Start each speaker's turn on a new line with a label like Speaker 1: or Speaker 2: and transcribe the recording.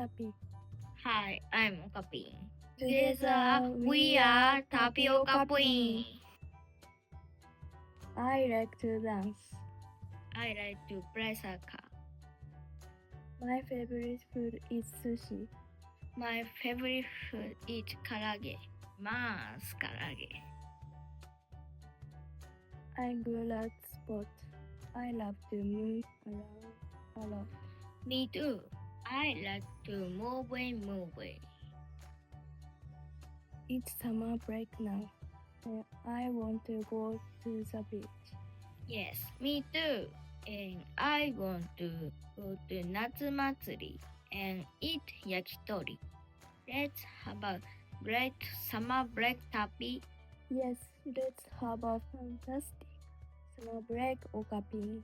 Speaker 1: Tapi.
Speaker 2: Hi, I'm Okapin.
Speaker 1: Together
Speaker 2: we are Tapioca Puin.
Speaker 1: I like to dance.
Speaker 2: I like to play soccer.
Speaker 1: My favorite food is sushi.
Speaker 2: My favorite food is karage. Mas karage.
Speaker 1: I'm good at sport. I love to move around a lot.
Speaker 2: Me too. I like to move.
Speaker 1: It's summer break now, and I want to go to the beach.
Speaker 2: Yes, me too. And I want to go to Natsu Matsuri and eat yakitori. Let's have a great summer break, Tapi.
Speaker 1: Yes, let's have a fantastic summer break, Okapin.